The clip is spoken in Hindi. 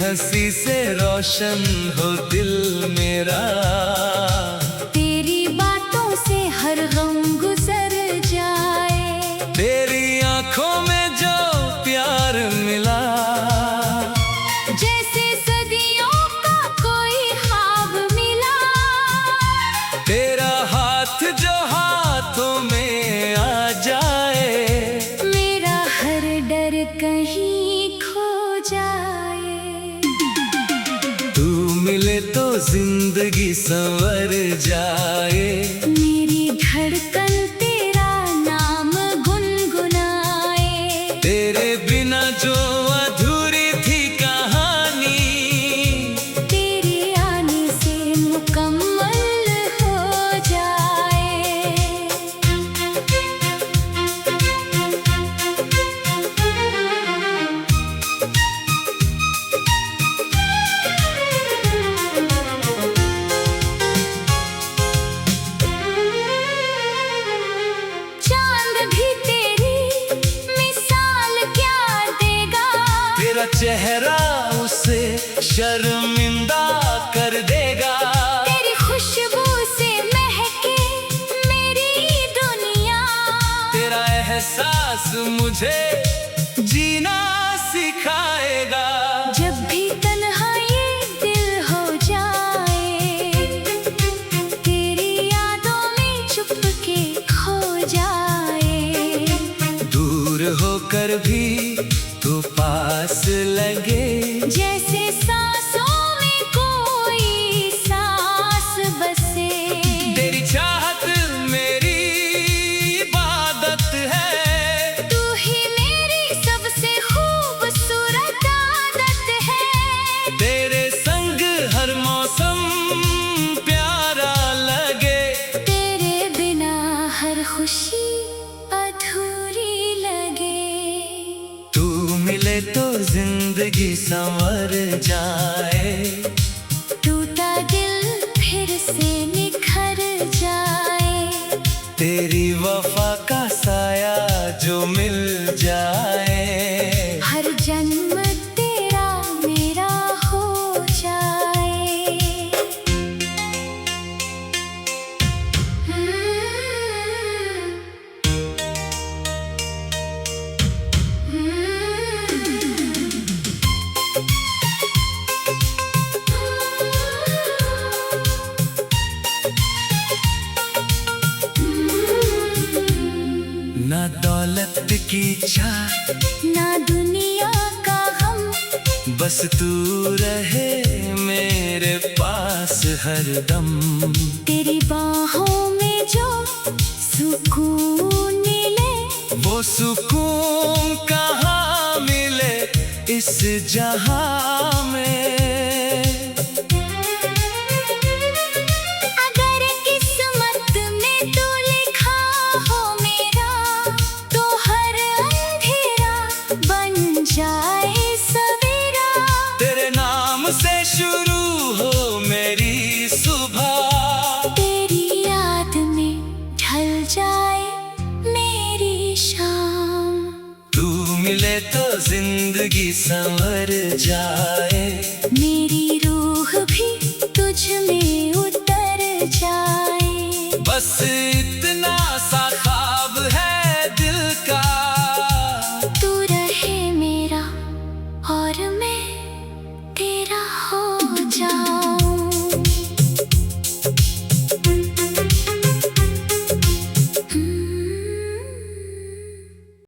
हंसी से रोशन हो दिल मेरा, तेरी बातों से हर गम गुजर जाए, तेरी आंखों में जो प्यार मिला, जैसे सदियों का कोई ख्वाब मिला, तेरा हाथ जो हाथों में आ जाए, मेरा हर डर कहीं खो जाए। तू मिले तो जिंदगी संवर जाए, मेरी धड़कन तेरा नाम गुनगुनाए, तेरे बिना जो अधूरी थी कहानी, तेरे आने से मुकम्मल हो जाए। चांद भी तेरी मिसाल क्या देगा, तेरा चेहरा उसे शर्मिंदा कर देगा, तेरी खुशबू से महके मेरी दुनिया, तेरा एहसास मुझे जीना सिखाएगा। जब भी तन्हाई दिल हो जाए, तेरी यादों में चुपके खो जाए, दूर होकर भी तू पास लगे, जैसे सांसों में कोई सांस बसे, तेरी चाहत मेरी इबादत है, तू ही मेरी सबसे खूबसूरत आदत है, तेरे संग हर मौसम प्यारा लगे, तेरे बिना हर खुशी अधूरी लगे। तू मिले तो जिंदगी संवर जाए, टूटा दिल फिर से निखर जाए, तेरी वफा का साया जो मिल जाए, हर जन्म तेरा मेरा हो जाए। ना दौलत की चाह ना दुनिया का गम, बस तू रहे मेरे पास हरदम, तेरी बाहों में जो सुकून मिले, वो सुकून कहाँ मिले इस जहां में। अगर किस्मत में तू लिखा हो मेरा, तो हर अंधेरा बन जाए सवेरा, तेरे नाम से शुरू हो मेरी सुबह, तेरी याद में ढल जाए मेरी शाम। तू मिले तो जिंदगी संवर जाए, मेरी